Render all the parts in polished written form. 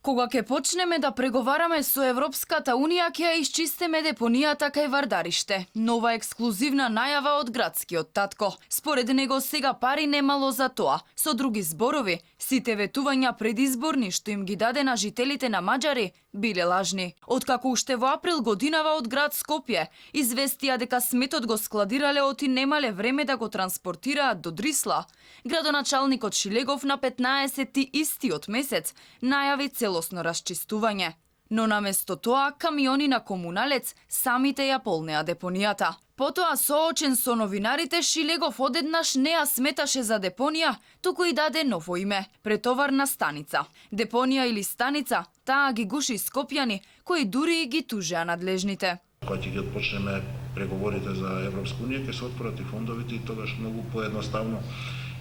Кога ќе почнеме да преговараме со Европската Унија, ќе ја исчистиме депонијата кај Вардариште. Нова ексклузивна најава од градскиот татко. Според него сега пари немало за тоа. Со други зборови, сите ветувања предизборни што им ги даде на жителите на Маđари биле лажни. Откако уште во април годинава од град Скопје известија дека сметот го складирале оти немале време да го транспортираат до Дрисла, градоначалникот Шилегов на 15 истиот месец најави целосно расчистување. Но наместо тоа, камиони на комуналец самите ја полнеа депонијата. Потоа, соочен со новинарите, Шилегов одеднаш не ја сметаше за депонија, туку и даде ново име – претоварна станица. Депонија или станица, таа ги гуши скопјани, кои дури и ги тужеа надлежните. Кога ќе ги почнеме преговорите за Европска унија, ќе се отворат и фондовите и тогаш многу поедноставно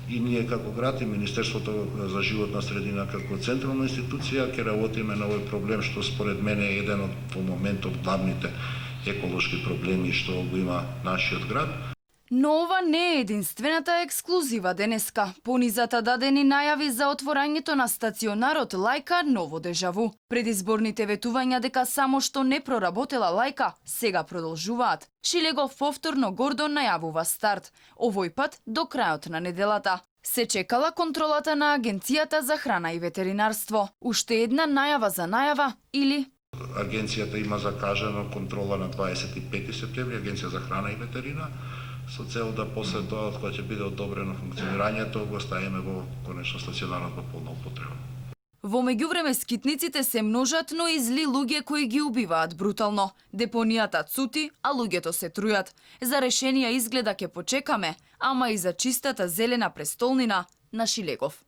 и ние како град и Министерството за животна средина како централна институција ќе работиме на овој проблем што според мене е еден од во моментот главните еколошки проблеми што го има нашиот град. Но ова не е единствената ексклузива денеска. Понизата дадени најави за отворањето на стационарот Лајка ново дежаву. Предизборните ветувања дека само што не проработела Лајка сега продолжуваат. Шилегов повторно гордо најавува старт, овој пат до крајот на неделата. Се чекала контролата на Агенцијата за храна и ветеринарство. Уште една најава за најава или Агенцијата има закажано контрола на 25 септември, Агенција за храна и ветерина, со цел да после тоа, кога ќе биде одобрено функционирањето, го ставиме во конечно стационарот во полна употреба. Во меѓувреме скитниците се множат, но и зли луѓе кои ги убиваат брутално. Депонијата цути, а луѓето се трујат. За решенија изгледа ќе почекаме, ама и за чистата зелена престолнина на Шилегов.